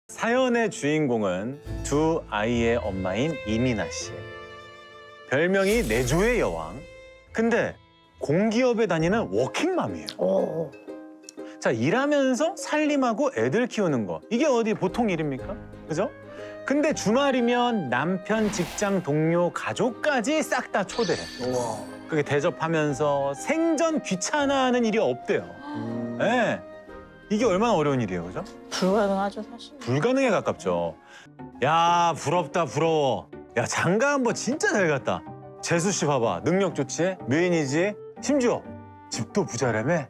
사연의 주인공은 두 아이의 엄마인 이민아 씨. 별명이 내조의 여왕. 근데 공기업에 다니는 워킹맘이에요. 자, 일하면서 살림하고 애들 키우는 거. 이게 어디 보통 일입니까? 그죠? 근데 주말이면 남편, 직장 동료, 가족까지 싹 다 초대해. 그게 대접하면서 생전 귀찮아하는 일이 없대요. 네. 이게 얼마나 어려운 일이에요, 그죠? 불가능하죠, 사실. 불가능에 가깝죠. 야, 부럽다, 부러워. 야, 장가 한번 진짜 잘 갔다. 재수 씨 봐봐. 능력 좋지? 메인이지? 심지어 집도 부자라며?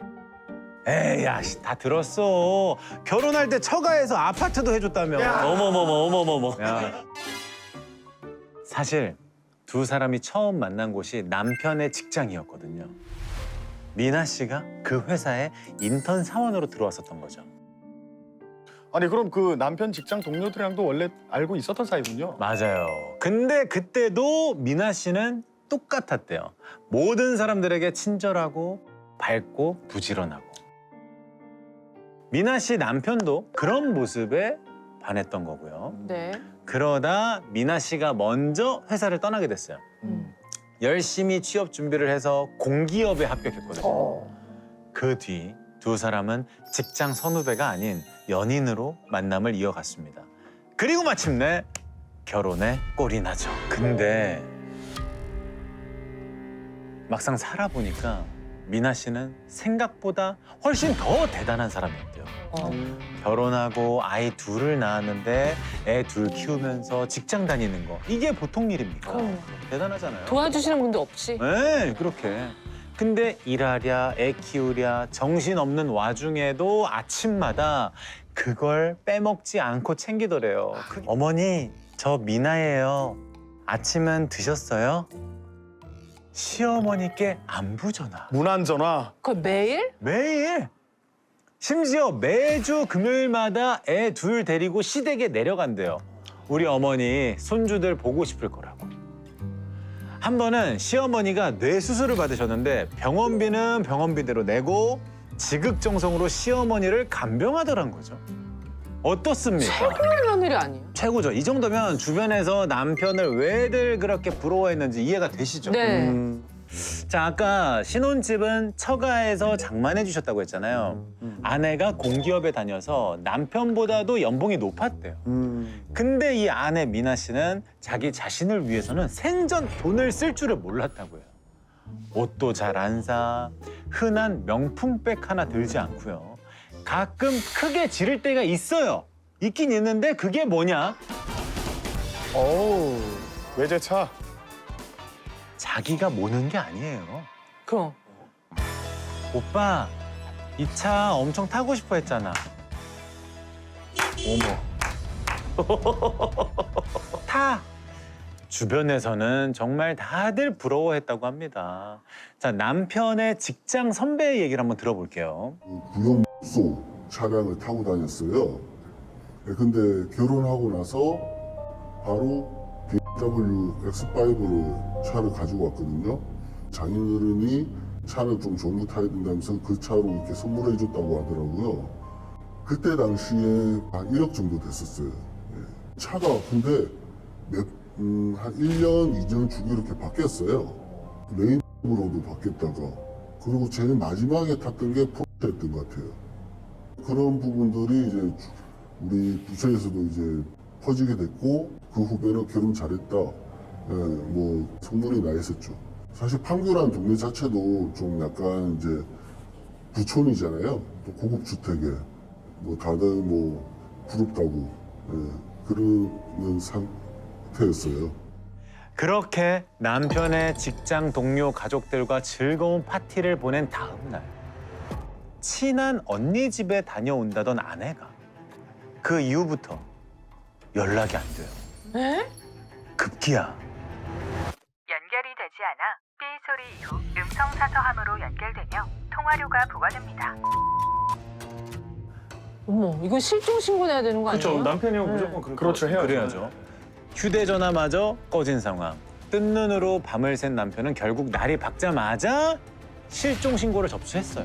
에이, 야, 다 들었어. 결혼할 때 처가에서 아파트도 해줬다며. 어머머머. 야. 사실 두 사람이 처음 만난 곳이 남편의 직장이었거든요. 미나 씨가 그 회사에 인턴 사원으로 들어왔었던 거죠. 아니 그럼 그 남편 직장 동료들이랑도 원래 알고 있었던 사이군요. 맞아요. 근데 그때도 미나 씨는 똑같았대요. 모든 사람들에게 친절하고 밝고 부지런하고. 미나 씨 남편도 그런 모습에 반했던 거고요. 네. 그러다 미나 씨가 먼저 회사를 떠나게 됐어요. 열심히 취업 준비를 해서 공기업에 합격했거든요. 그 뒤 두 사람은 직장 선후배가 아닌 연인으로 만남을 이어갔습니다. 그리고 마침내 결혼에 꼴이 나죠. 근데 막상 살아보니까 미나 씨는 생각보다 훨씬 더 대단한 사람이었대요. 결혼하고 아이 둘을 낳았는데 애 둘 키우면서 직장 다니는 거 이게 보통 일입니까? 대단하잖아요. 도와주시는 분도 없지. 네, 그렇게. 근데 일하랴, 애 키우랴, 정신없는 와중에도 아침마다 그걸 빼먹지 않고 챙기더래요. 어머니, 저 미나예요. 아침은 드셨어요? 시어머니께 안부 전화. 문안 전화. 그걸 매일? 매일. 심지어 매주 금요일마다 애 둘 데리고 시댁에 내려간대요. 우리 어머니 손주들 보고 싶을 거라고. 한 번은 시어머니가 뇌 수술을 받으셨는데 병원비는 병원비대로 내고 지극정성으로 시어머니를 간병하더란 거죠. 어떻습니까? 최고의 며느리 아니에요? 최고죠. 이 정도면 주변에서 남편을 왜들 그렇게 부러워했는지 이해가 되시죠? 네. 자, 아까 신혼집은 처가에서 장만해 주셨다고 했잖아요. 아내가 공기업에 다녀서 남편보다도 연봉이 높았대요. 근데 이 아내 미나 씨는 자기 자신을 위해서는 생전 돈을 쓸 줄을 몰랐다고 해요. 옷도 잘 안 사, 흔한 명품백 하나 들지 않고요. 가끔 크게 지를 때가 있어요. 있긴 있는데 그게 뭐냐? 어우 외제차. 자기가 모는 게 아니에요. 그럼. 오빠, 이 차 엄청 타고 싶어 했잖아. 어머. 타! 주변에서는 정말 다들 부러워했다고 합니다. 자, 남편의 직장 선배의 얘기를 한번 들어볼게요. 구형소 차량을 타고 다녔어요. 네, 근데 결혼하고 나서 바로 BMW X5를 차를 가지고 왔거든요. 장인어른이 차는 좀 좋은 거 타야 된다면서 그 차로 이렇게 선물해 줬다고 하더라고요. 그때 당시에 한 1억 정도 됐었어요. 예. 차가 근데 한 1년, 2년 주기 이렇게 바뀌었어요. 레인으로도 바뀌었다가 그리고 제일 마지막에 탔던 게 포르쉐였던 것 같아요. 그런 부분들이 이제 우리 부서에서도 이제 퍼지게 됐고 그 후배는 결혼 잘했다. 예, 뭐 소문이 나 있었죠. 사실 판교라는 동네 자체도 좀 약간 이제 부촌이잖아요. 또 고급 주택에 뭐 다들 뭐 부럽다고 그러는 상태였어요. 그렇게 남편의 직장 동료 가족들과 즐거운 파티를 보낸 다음 날 친한 언니 집에 다녀온다던 아내가 그 이후부터 연락이 안 돼요. 에? 급기야. 연결이 되지 않아 삐 소리 이후 음성 사서함으로 연결되며 통화료가 부과됩니다. 어머, 이건 실종 신고해야 되는 거 아니에요? 남편이면 무조건 그렇죠 해야죠. 그래야죠. 휴대전화마저 꺼진 상황. 뜬 눈으로 밤을 샌 남편은 결국 날이 밝자마자 실종 신고를 접수했어요.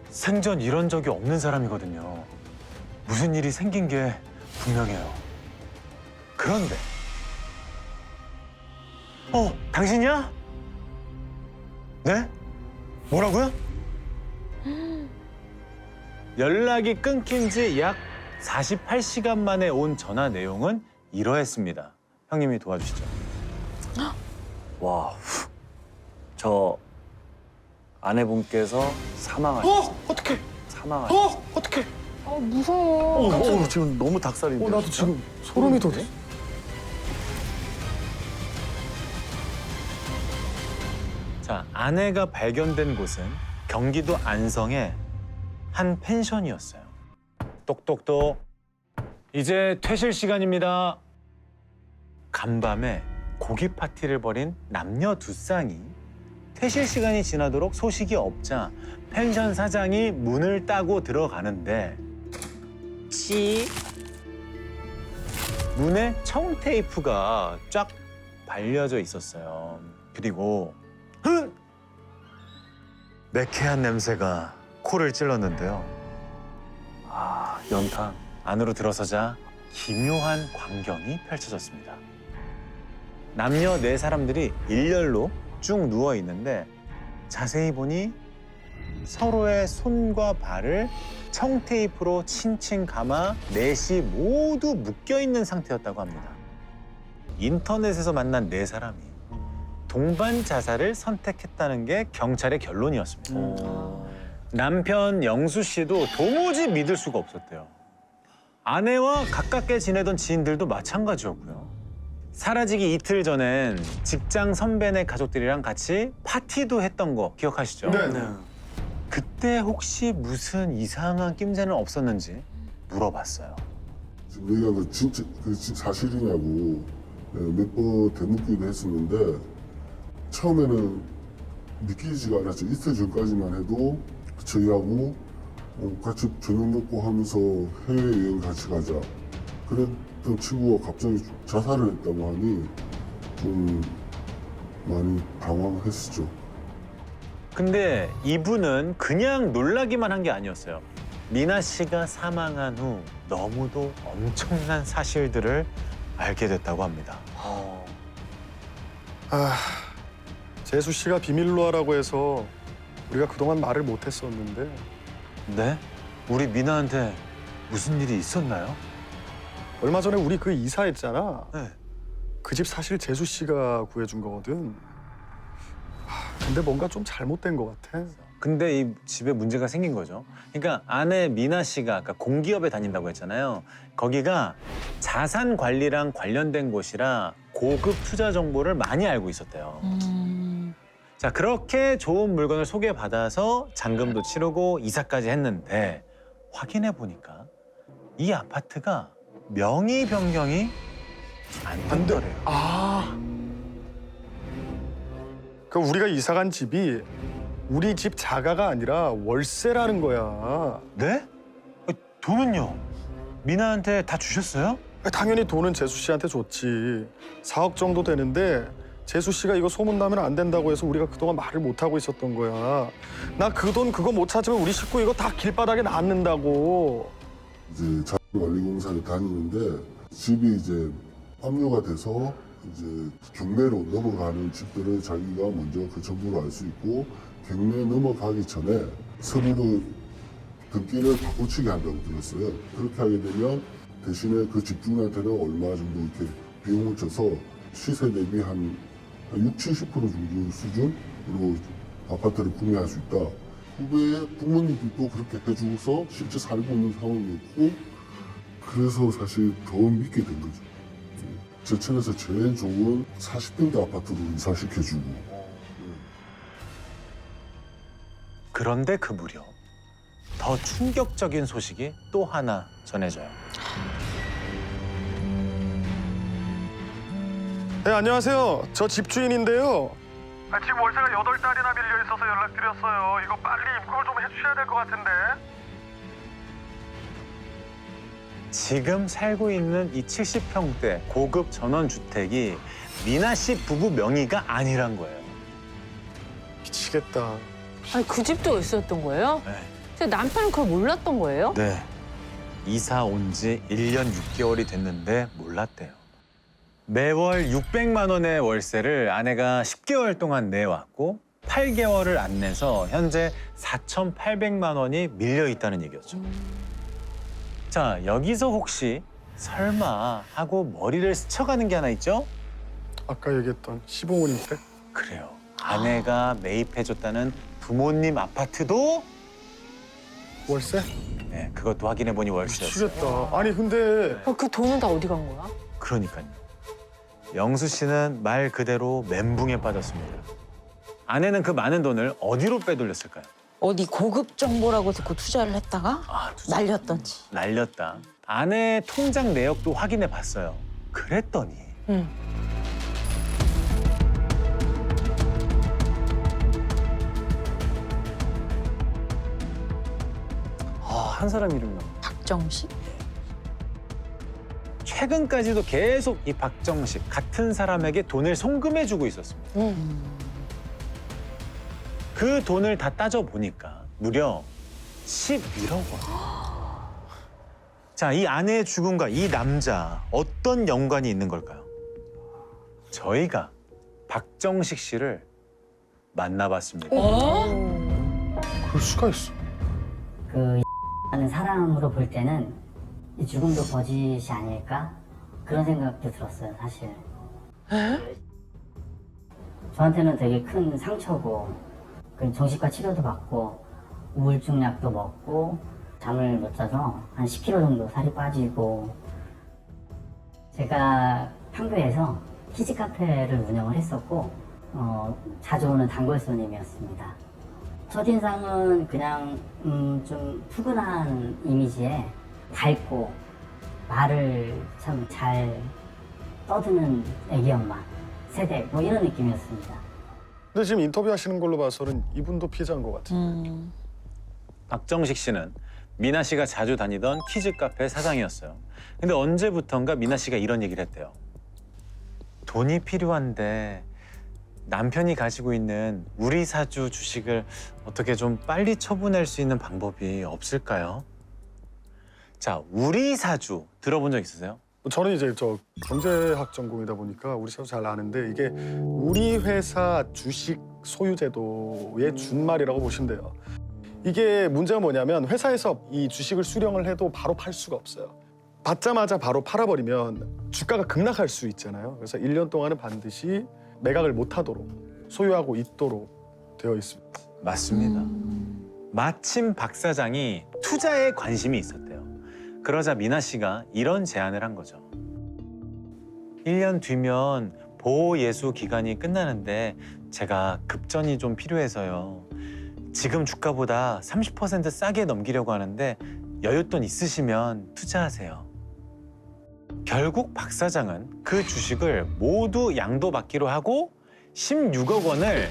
생전 이런 적이 없는 사람이거든요. 무슨 일이 생긴 게 분명해요. 그런데 당신이야? 네? 뭐라고요? 연락이 끊긴 지 약 48시간 만에 온 전화 내용은 이러했습니다. 형님이 도와주시죠. 와, 저 아내분께서 사망하셨어요. 어떡해? 사망하셨어요. 어떡해? 무서워. 지금 너무 닭살인데. 나도 지금 소름이 돋아. 자, 아내가 발견된 곳은 경기도 안성의 한 펜션이었어요. 똑똑똑. 이제 퇴실 시간입니다. 간밤에 고기 파티를 벌인 남녀 두 쌍이 퇴실 시간이 지나도록 소식이 없자 펜션 사장이 문을 따고 들어가는데 문에 청테이프가 쫙 발려져 있었어요. 그리고 매캐한 냄새가 코를 찔렀는데요. 아, 연탄. 안으로 들어서자 기묘한 광경이 펼쳐졌습니다. 남녀 네 사람들이 일렬로 쭉 누워 있는데 자세히 보니 서로의 손과 발을 청테이프로 칭칭 감아 넷이 모두 묶여 있는 상태였다고 합니다. 인터넷에서 만난 네 사람이 동반 자살을 선택했다는 게 경찰의 결론이었습니다. 남편 영수 씨도 도무지 믿을 수가 없었대요. 아내와 가깝게 지내던 지인들도 마찬가지였고요. 사라지기 이틀 전엔 직장 선배네 가족들이랑 같이 파티도 했던 거 기억하시죠? 네. 그때 혹시 무슨 이상한 낌새는 없었는지 물어봤어요. 지금 여기가 진짜 사실이냐고 몇 번 되묻기도 했었는데 처음에는 믿기지가 않았죠. 이틀 전까지만 해도 저희하고 같이 저녁 먹고 하면서 해외여행 같이 가자. 그랬던 친구가 갑자기 자살을 했다고 하니 좀 많이 당황했었죠. 근데 이분은 그냥 놀라기만 한 게 아니었어요. 미나 씨가 사망한 후 너무도 엄청난 사실들을 알게 됐다고 합니다. 재수 씨가 비밀로 하라고 해서 우리가 그동안 말을 못 했었는데 네? 우리 미나한테 무슨 일이 있었나요? 얼마 전에 우리 그 이사했잖아. 네. 그 집 사실 재수 씨가 구해준 거거든. 근데 뭔가 좀 잘못된 것 같아. 근데 이 집에 문제가 생긴 거죠. 그러니까 아내 미나 씨가 아까 공기업에 다닌다고 했잖아요. 거기가 자산 관리랑 관련된 곳이라 고급 투자 정보를 많이 알고 있었대요. 자, 그렇게 좋은 물건을 소개받아서 잔금도 치르고 이사까지 했는데 확인해 보니까 이 아파트가 명의 변경이 안 되더래요. 그 우리가 이사 간 집이 우리 집 자가가 아니라 월세라는 거야. 네? 돈은요? 미나한테 다 주셨어요? 당연히 돈은 재수 씨한테 줬지. 4억 정도 되는데 재수 씨가 이거 소문나면 안 된다고 해서 우리가 그동안 말을 못 하고 있었던 거야. 나 그 돈 그거 못 찾으면 우리 식구 이거 다 길바닥에 놔는다고. 이제 자원관리공사를 다니는데 집이 이제 압류가 돼서 이제 경매로 넘어가는 집들을 자기가 먼저 그 정보를 알 수 있고 경매 넘어가기 전에 서류를 등기를 바꾸치게 한다고 들었어요. 그렇게 하게 되면 대신에 그 집주인한테는 얼마 정도 이렇게 비용을 줘서 시세 대비 한 60~70% 정도 수준으로 아파트를 구매할 수 있다. 후배의 부모님들도 그렇게 해주고서 실제 살고 있는 상황이었고 그래서 사실 더 믿게 된 거죠. 제천에서 제일 좋은 40평대 아파트로 이사시켜주고. 그런데 그 무렵 더 충격적인 소식이 또 하나 전해져요. 네, 안녕하세요. 저 집주인인데요. 지금 월세가 8달이나 밀려 있어서 연락드렸어요. 이거 빨리 입금을 좀 해주셔야 될 것 같은데. 지금 살고 있는 이 70평대 고급 전원주택이 미나 씨 부부 명의가 아니란 거예요. 미치겠다. 아니 그 집도 있었던 거예요? 네. 근데 남편은 그걸 몰랐던 거예요? 네. 이사 온 지 1년 6개월이 됐는데 몰랐대요. 매월 600만 원의 월세를 아내가 10개월 동안 내왔고 8개월을 안 내서 현재 4,800만 원이 밀려 있다는 얘기였죠. 자, 여기서 혹시 설마 하고 머리를 스쳐가는 게 하나 있죠? 아까 얘기했던 시부모님 댁? 그래요. 아내가 매입해줬다는 부모님 아파트도 월세? 네, 그것도 확인해 보니 월세였어요. 미치겠다. 아니 근데 그 돈은 다 어디 간 거야? 그러니까요. 영수 씨는 말 그대로 멘붕에 빠졌습니다. 아내는 그 많은 돈을 어디로 빼돌렸을까요? 어디 고급 정보라고 듣고 투자를 했다가 날렸던지. 날렸다. 아내의 통장 내역도 확인해 봤어요. 그랬더니 응. 한 사람 이름 나. 박정식? 최근까지도 계속 이 박정식 같은 사람에게 돈을 송금해주고 있었습니다. 그 돈을 다 따져보니까 무려 11억 원. 자, 이 아내의 죽음과 이 남자 어떤 연관이 있는 걸까요? 저희가 박정식 씨를 만나봤습니다. 그럴 수가 있어. 그 하는 사람으로 볼 때는 이 죽음도 거짓이 아닐까 그런 생각도 들었어요, 사실. 저한테는 되게 큰 상처고 그 정신과 치료도 받고 우울증 약도 먹고 잠을 못 자서 한 10kg 정도 살이 빠지고 제가 판교에서 키즈 카페를 운영을 했었고 자주 오는 단골 손님이었습니다. 첫인상은 그냥 좀 푸근한 이미지에 밝고 말을 참 잘 떠드는 애기 엄마 세대 뭐 이런 느낌이었습니다. 근데 지금 인터뷰하시는 걸로 봐서는 이분도 피해자인 것 같아요. 박정식 씨는 미나 씨가 자주 다니던 키즈 카페 사장이었어요. 근데 언제부턴가 미나 씨가 이런 얘기를 했대요. 돈이 필요한데 남편이 가지고 있는 우리 사주 주식을 어떻게 좀 빨리 처분할 수 있는 방법이 없을까요? 자, 우리 사주 들어본 적 있으세요? 저는 이제 저 경제학 전공이다 보니까 우리 사도 잘 아는데 이게 우리 회사 주식 소유제도의 준말이라고 보시면 돼요. 이게 문제가 뭐냐면 회사에서 이 주식을 수령을 해도 바로 팔 수가 없어요. 받자마자 바로 팔아버리면 주가가 급락할 수 있잖아요. 그래서 1년 동안은 반드시 매각을 못하도록 소유하고 있도록 되어 있습니다. 맞습니다. 마침 박 사장이 투자에 관심이 있었대요. 그러자 미나 씨가 이런 제안을 한 거죠. 1년 뒤면 보호 예수 기간이 끝나는데 제가 급전이 좀 필요해서요. 지금 주가보다 30% 싸게 넘기려고 하는데 여윳돈 있으시면 투자하세요. 결국 박 사장은 그 주식을 모두 양도받기로 하고 16억 원을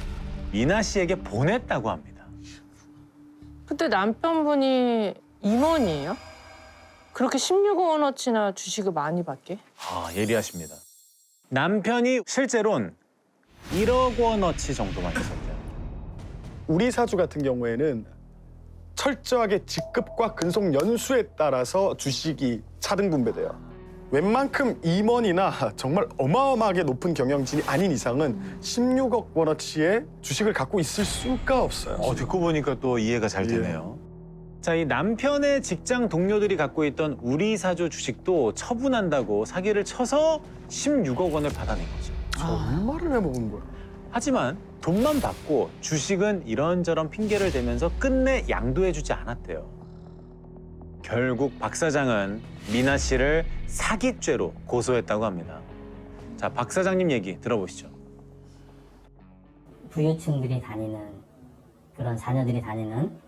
미나 씨에게 보냈다고 합니다. 그때 남편분이 임원이에요? 그렇게 16억 원어치나 주식을 많이 받게? 아, 예리하십니다. 남편이 실제로는 1억 원어치 정도만 있었대요. 우리 사주 같은 경우에는 철저하게 직급과 근속 연수에 따라서 주식이 차등 분배돼요. 웬만큼 임원이나 정말 어마어마하게 높은 경영진이 아닌 이상은 16억 원어치의 주식을 갖고 있을 수가 없어요. 듣고 보니까 또 이해가 잘 되네요. 자, 이 남편의 직장 동료들이 갖고 있던 우리 사주 주식도 처분한다고 사기를 쳐서 16억 원을 받아낸 거죠. 얼마를 해먹은 거야? 하지만 돈만 받고 주식은 이런저런 핑계를 대면서 끝내 양도해주지 않았대요. 결국 박 사장은 미나 씨를 사기죄로 고소했다고 합니다. 자, 박 사장님 얘기 들어보시죠. 부유층들이 다니는 그런 자녀들이 다니는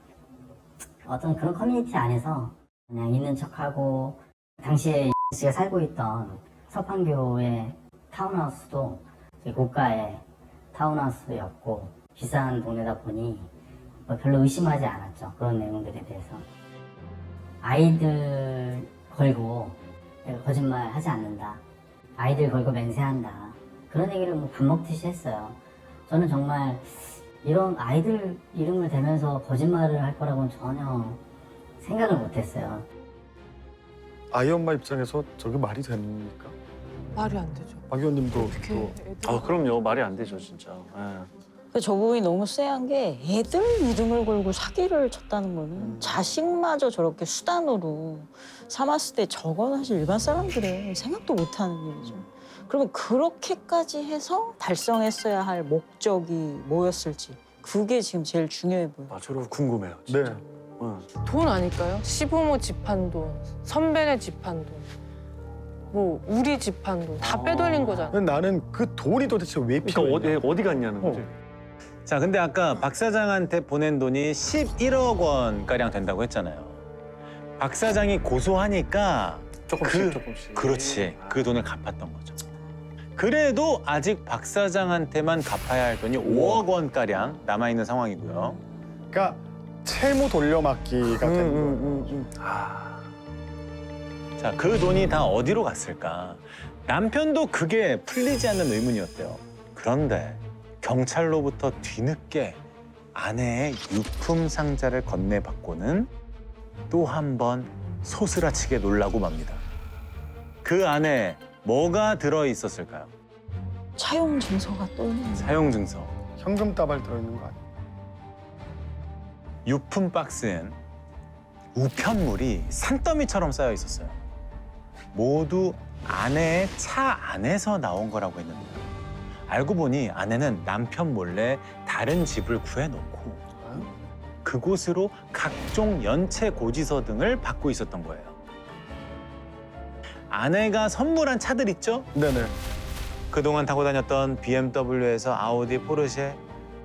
어떤 그런 커뮤니티 안에서 그냥 있는 척하고 당시에 씨가 살고 있던 서판교의 타운하우스도 되게 고가의 타운하우스였고 비싼 동네다 보니 뭐 별로 의심하지 않았죠. 그런 내용들에 대해서. 아이들 걸고 내가 거짓말 하지 않는다. 아이들 걸고 맹세한다. 그런 얘기를 뭐 밥 먹듯이 했어요. 저는 정말 이런 아이들 이름을 대면서 거짓말을 할 거라고는 전혀 생각을 못했어요. 아이 엄마 입장에서 저게 말이 됩니까? 말이 안 되죠. 박 의원님도 어떻게 또 아 그럼요. 말이 안 되죠 진짜. 예. 저 부분이 너무 쎄한 게 애들 이름을 걸고 사기를 쳤다는 거는 자식마저 저렇게 수단으로 삼았을 때 저건 사실 일반 사람들은 생각도 못하는 일이죠. 그러면 그렇게까지 해서 달성했어야 할 목적이 뭐였을지 그게 지금 제일 중요해 보여요. 아 저도 궁금해요. 진짜. 네. 돈 아닐까요? 시부모 집한 돈, 선배네 집한 돈, 뭐 우리 집한 돈 다 빼돌린 거잖아. 근데 나는 그 돈이 도대체 왜 그러니까 필요해? 어디 갔냐는 거지. 자, 근데 아까 박 사장한테 보낸 돈이 11억 원가량 된다고 했잖아요. 박 사장이 고소하니까 조금씩. 그렇지. 그 돈을 갚았던 거죠. 그래도 아직 박 사장한테만 갚아야 할 돈이 5억 원가량 남아있는 상황이고요. 그러니까 채무 돌려막기가 된 거예요. 자, 그 돈이 다 어디로 갔을까? 남편도 그게 풀리지 않는 의문이었대요. 그런데 경찰로부터 뒤늦게 아내의 유품 상자를 건네받고는 또 한 번 소스라치게 놀라고 맙니다. 그 안에 뭐가 들어 있었을까요? 차용 증서가 또 있는 사용 증서. 현금 따발 들어있는 거 아니야? 유품 박스엔 우편물이 산더미처럼 쌓여 있었어요. 모두 아내의 차 안에서 나온 거라고 했는데요. 알고 보니 아내는 남편 몰래 다른 집을 구해놓고 그곳으로 각종 연체 고지서 등을 받고 있었던 거예요. 아내가 선물한 차들 있죠? 네네. 그동안 타고 다녔던 BMW에서 아우디, 포르쉐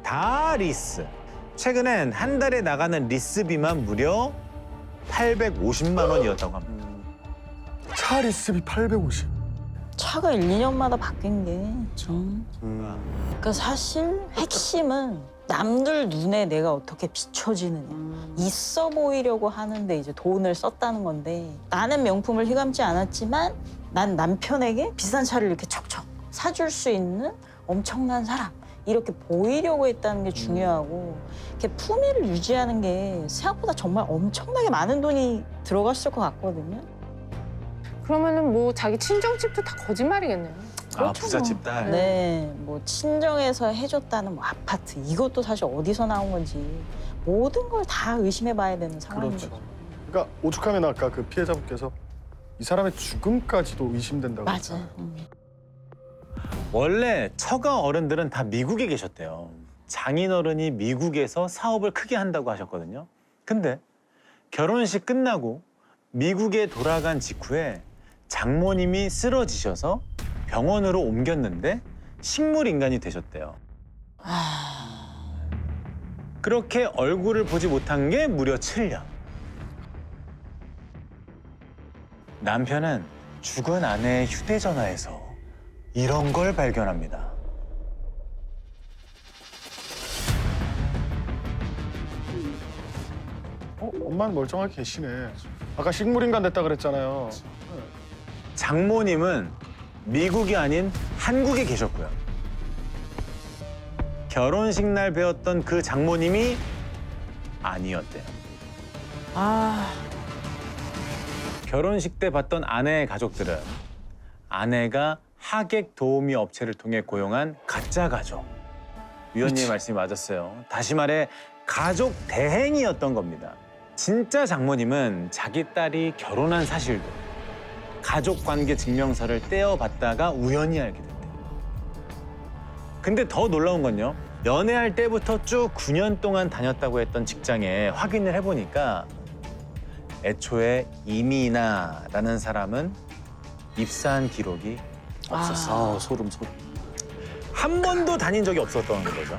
다 리스. 최근엔 한 달에 나가는 리스비만 무려 850만 원이었다고 합니다. 차 리스비 850. 차가 1, 2년마다 바뀐 게 그러니까 사실 핵심은 남들 눈에 내가 어떻게 비춰지느냐 있어 보이려고 하는데 이제 돈을 썼다는 건데 나는 명품을 휘감지 않았지만 난 남편에게 비싼 차를 이렇게 척척 사줄 수 있는 엄청난 사람 이렇게 보이려고 했다는 게 중요하고 이렇게 품위를 유지하는 게 생각보다 정말 엄청나게 많은 돈이 들어갔을 것 같거든요. 그러면은 뭐 자기 친정집도 다 거짓말이겠네요. 아, 그렇죠, 부잣집 딸. 네, 뭐 친정에서 해줬다는 뭐 아파트 이것도 사실 어디서 나온 건지 모든 걸 다 의심해봐야 되는 상황인 그렇죠. 거죠. 그러니까 오죽하면 아까 그 피해자분께서 이 사람의 죽음까지도 의심된다고 맞아요. 했잖아요. 원래 처가 어른들은 다 미국에 계셨대요. 장인어른이 미국에서 사업을 크게 한다고 하셨거든요. 근데 결혼식 끝나고 미국에 돌아간 직후에 장모님이 쓰러지셔서 병원으로 옮겼는데 식물인간이 되셨대요. 그렇게 얼굴을 보지 못한 게 무려 7년. 남편은 죽은 아내의 휴대전화에서 이런 걸 발견합니다. 엄마는 멀쩡하게 계시네. 아까 식물인간 됐다 그랬잖아요. 장모님은 미국이 아닌 한국에 계셨고요. 결혼식 날 배웠던 그 장모님이 아니었대요. 결혼식 때 봤던 아내의 가족들은 아내가 하객 도우미 업체를 통해 고용한 가짜 가족. 위원님의 말씀이 맞았어요. 다시 말해 가족 대행이었던 겁니다. 진짜 장모님은 자기 딸이 결혼한 사실도 가족관계 증명서를 떼어봤다가 우연히 알게 됐대요. 근데 더 놀라운 건요. 연애할 때부터 쭉 9년 동안 다녔다고 했던 직장에 확인을 해보니까 애초에 이미나라는 사람은 입사한 기록이 없었어요. 아 소름. 한 번도 다닌 적이 없었던 거죠.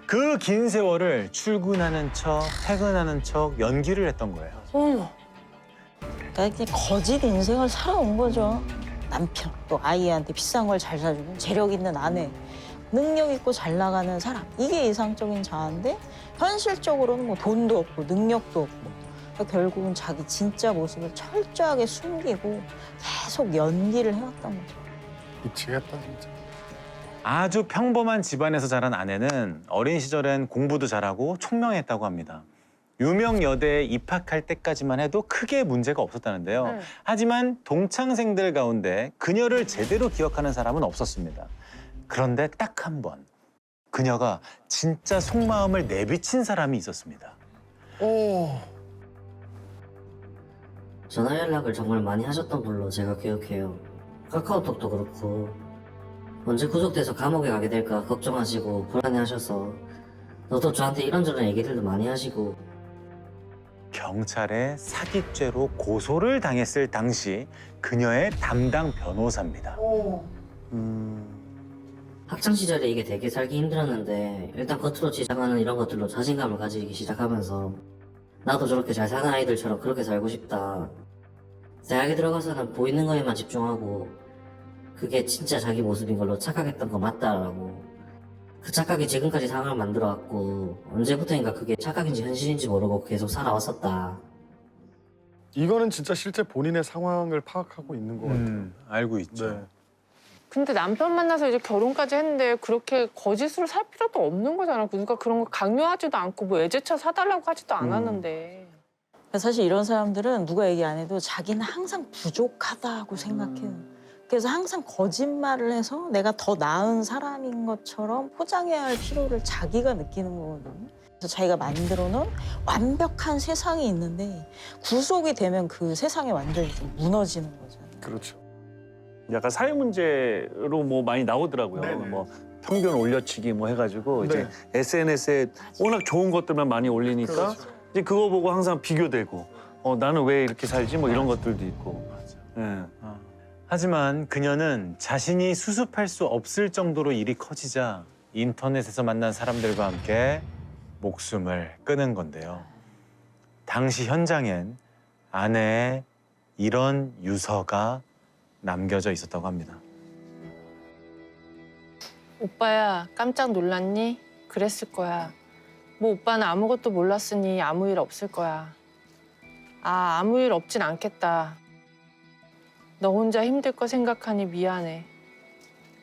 그 긴 세월을 출근하는 척, 퇴근하는 척 연기를 했던 거예요. 어머, 그러니까 이렇게 거짓 인생을 살아온 거죠. 남편, 또 아이한테 비싼 걸 잘 사주는 재력 있는 아내, 능력 있고 잘 나가는 사람. 이게 이상적인 자아인데 현실적으로는 뭐 돈도 없고 능력도 없고 그러니까 결국은 자기 진짜 모습을 철저하게 숨기고 계속 연기를 해왔던 거죠. 미치겠다 진짜. 아주 평범한 집안에서 자란 아내는 어린 시절엔 공부도 잘하고 총명했다고 합니다. 유명 여대에 입학할 때까지만 해도 크게 문제가 없었다는데요. 네. 하지만 동창생들 가운데 그녀를 제대로 기억하는 사람은 없었습니다. 그런데 딱 한 번 그녀가 진짜 속마음을 내비친 사람이 있었습니다. 전화 연락을 정말 많이 하셨던 걸로 제가 기억해요. 카카오톡도 그렇고 언제 구속돼서 감옥에 가게 될까 걱정하시고 불안해하셔서 너도 저한테 이런저런 얘기들도 많이 하시고 경찰에 사기죄로 고소를 당했을 당시 그녀의 담당 변호사입니다. 학창 시절에 이게 되게 살기 힘들었는데 일단 겉으로 지적하는 이런 것들로 자신감을 가지기 시작하면서 나도 저렇게 잘 사는 아이들처럼 그렇게 살고 싶다. 대학에 들어가서는 보이는 거에만 집중하고 그게 진짜 자기 모습인 걸로 착각했던 거 맞다라고. 그 착각이 지금까지 상황을 만들어왔고 언제부터인가 그게 착각인지 현실인지 모르고 계속 살아왔었다. 이거는 진짜 실제 본인의 상황을 파악하고 있는 것 같아요. 알고 있죠. 네. 근데 남편 만나서 이제 결혼까지 했는데 그렇게 거짓으로 살 필요도 없는 거잖아. 그러니까 그런 거 강요하지도 않고 뭐 애제차 사달라고 하지도 않았는데. 사실 이런 사람들은 누가 얘기 안 해도 자기는 항상 부족하다고 생각해요. 그래서 항상 거짓말을 해서 내가 더 나은 사람인 것처럼 포장해야 할 필요를 자기가 느끼는 거거든요. 그래서 자기가 만들어 놓은 완벽한 세상이 있는데 구속이 되면 그 세상이 완전히 좀 무너지는 거잖아요. 그렇죠. 약간 사회 문제로 뭐 많이 나오더라고요. 네네. 뭐 평균 올려치기 뭐 해가지고 이제 네. SNS에 워낙 좋은 것들만 많이 올리니까 그렇죠. 이제 그거 보고 항상 비교되고 나는 왜 이렇게 살지 뭐 이런 것들도 있고. 예. 하지만 그녀는 자신이 수습할 수 없을 정도로 일이 커지자 인터넷에서 만난 사람들과 함께 목숨을 끊은 건데요. 당시 현장엔 아내의 이런 유서가 남겨져 있었다고 합니다. 오빠야, 깜짝 놀랐니? 그랬을 거야. 뭐 오빠는 아무것도 몰랐으니 아무 일 없을 거야. 아, 아무 일 없진 않겠다. 너 혼자 힘들 거 생각하니 미안해.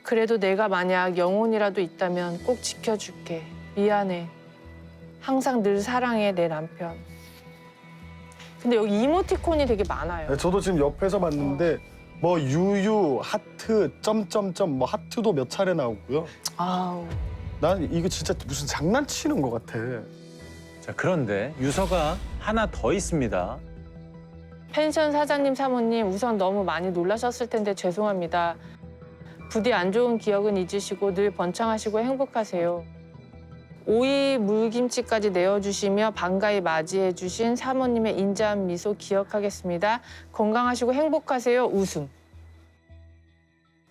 그래도 내가 만약 영혼이라도 있다면 꼭 지켜줄게. 미안해. 항상 늘 사랑해, 내 남편. 근데 여기 이모티콘이 되게 많아요. 네, 저도 지금 옆에서 봤는데 뭐 유유, 하트, 점점점 뭐 하트도 몇 차례 나오고요. 아우. 난 이거 진짜 무슨 장난치는 것 같아. 자, 그런데 유서가 하나 더 있습니다. 펜션 사장님, 사모님 우선 너무 많이 놀라셨을 텐데 죄송합니다. 부디 안 좋은 기억은 잊으시고 늘 번창하시고 행복하세요. 오이 물김치까지 내어주시며 반가이 맞이해주신 사모님의 인자한 미소 기억하겠습니다. 건강하시고 행복하세요. 웃음.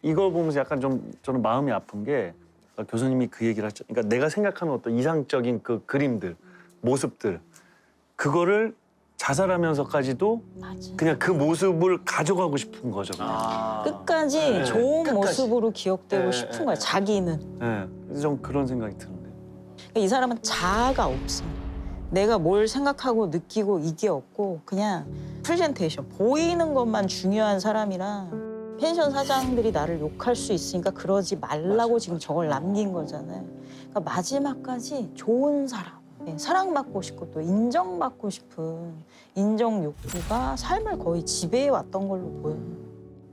이걸 보면서 약간 좀 저는 마음이 아픈 게 교수님이 그 얘기를 하죠. 그러니까 내가 생각하는 어떤 이상적인 그 그림들, 모습들 그거를 자살하면서까지도 맞아. 그냥 그 모습을 가져가고 싶은 거죠. 그냥. 끝까지 네, 좋은 끝까지. 모습으로 기억되고 네, 싶은 네, 거야, 네. 자기는. 네. 그래서 좀 그런 생각이 드는데. 이 사람은 자아가 없어. 내가 뭘 생각하고 느끼고 이게 없고 그냥 프레젠테이션, 보이는 것만 중요한 사람이라 펜션 사장들이 나를 욕할 수 있으니까 그러지 말라고 지금 저걸 남긴 거잖아요. 그러니까 마지막까지 좋은 사람, 사랑받고 싶고 또 인정받고 싶은 인정 욕구가 삶을 거의 지배해 왔던 걸로 보여요.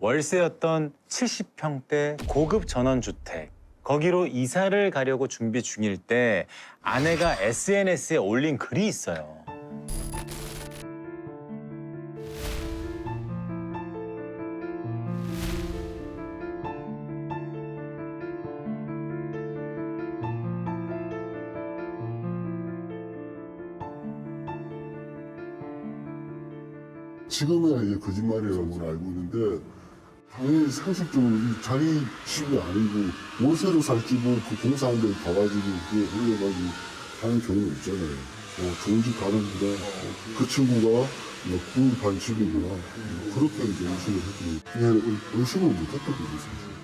월세였던 70평대 고급 전원주택. 거기로 이사를 가려고 준비 중일 때 아내가 SNS에 올린 글이 있어요. 지금은 이제 거짓말이라고 알고 있는데 당연히 상식적으로 이 자기 집이 아니고 월세로 살지고 그 공사한 데 가가지고 그게 흘려가지고 하는 경우가 있잖아요. 좋은 집 가는구나. 그 친구가 구입한 집이구나. 그렇게 이제 의심을 했고 그게 의심을 못했던 거죠. 사실.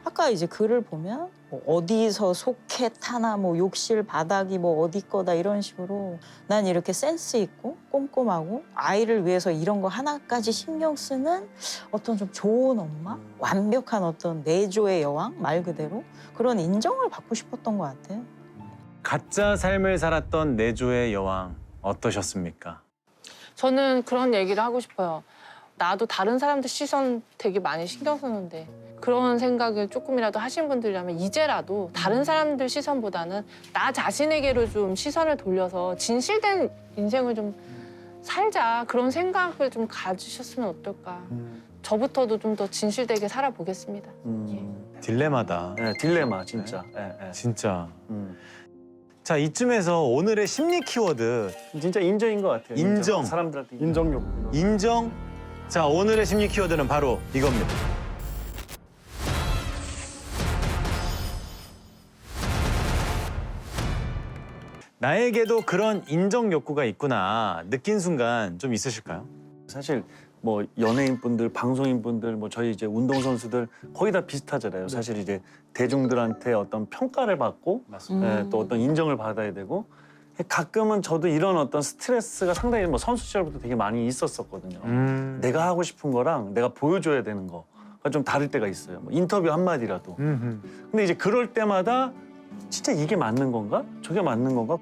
아까 이제 글을 보면 뭐 어디서 소켓 하나, 뭐 욕실 바닥이 뭐 어디 거다 이런 식으로 난 이렇게 센스 있고 꼼꼼하고 아이를 위해서 이런 거 하나까지 신경 쓰는 어떤 좀 좋은 엄마, 완벽한 어떤 내조의 여왕 말 그대로 그런 인정을 받고 싶었던 것 같아요. 가짜 삶을 살았던 내조의 여왕. 어떠셨습니까? 저는 그런 얘기를 하고 싶어요. 나도 다른 사람들 시선 되게 많이 신경 쓰는데 그런 생각을 조금이라도 하신 분들이라면 이제라도 다른 사람들 시선보다는 나 자신에게로 좀 시선을 돌려서 진실된 인생을 좀 살자 그런 생각을 좀 가지셨으면 어떨까. 저부터도 좀 더 진실되게 살아보겠습니다. 딜레마다. 네, 딜레마 진짜. 진짜. 자, 이쯤에서 오늘의 심리 키워드 진짜 인정인 것 같아요. 인정. 사람들한테 인정욕. 인정. 자, 오늘의 심리 키워드는 바로 이겁니다. 나에게도 그런 인정 욕구가 있구나 느낀 순간 좀 있으실까요? 사실 뭐 연예인분들, 방송인분들, 뭐 저희 이제 운동선수들 거의 다 비슷하잖아요. 사실 이제 대중들한테 어떤 평가를 받고 또 어떤 인정을 받아야 되고 가끔은 저도 이런 어떤 스트레스가 상당히 뭐 선수 시절부터 되게 많이 있었었거든요. 내가 하고 싶은 거랑 내가 보여줘야 되는 거가 좀 다를 때가 있어요. 뭐 인터뷰 한마디라도. 근데 이제 그럴 때마다 진짜 이게 맞는 건가? 저게 맞는 건가?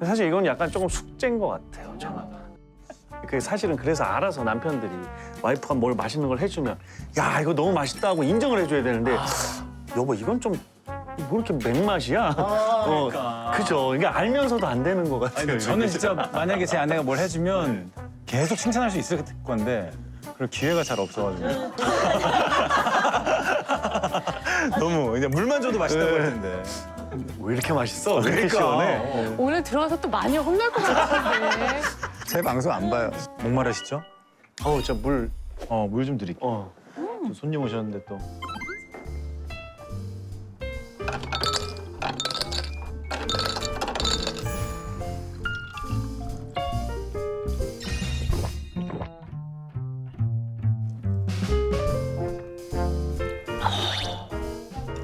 사실 이건 약간 조금 숙제인 것 같아요, 저는. 그 사실은 그래서 알아서 남편들이 와이프가 뭘 맛있는 걸 해주면 야 이거 너무 맛있다고 인정을 해줘야 되는데 여보 이건 좀 뭐 이렇게 맹맛이야? 그러니까. 그죠? 이게 알면서도 안 되는 것 같아요. 저는 진짜 만약에 제 아내가 뭘 해주면 계속 칭찬할 수 있을 건데 그럴 기회가 잘 없어가지고 너무 그냥 물만 줘도 맛있다고 할 텐데. 왜 이렇게 맛있어? 왜 이렇게 시원해? 오늘 들어와서 또 많이 혼날 것 같은데. 제 방송 안 봐요. 목마르시죠? 진짜 물. 물 좀 드릴게요. 또 손님 오셨는데 또.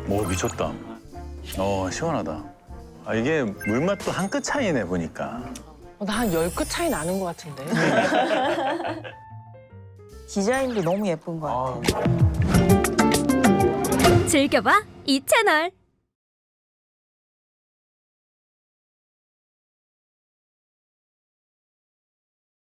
오, 미쳤다. 시원하다. 이게 물맛도 한 끗 차이네 보니까. 나 한 10끗 차이 나는 것 같은데. 디자인도 너무 예쁜 것 같아요. 즐겨봐 이 채널.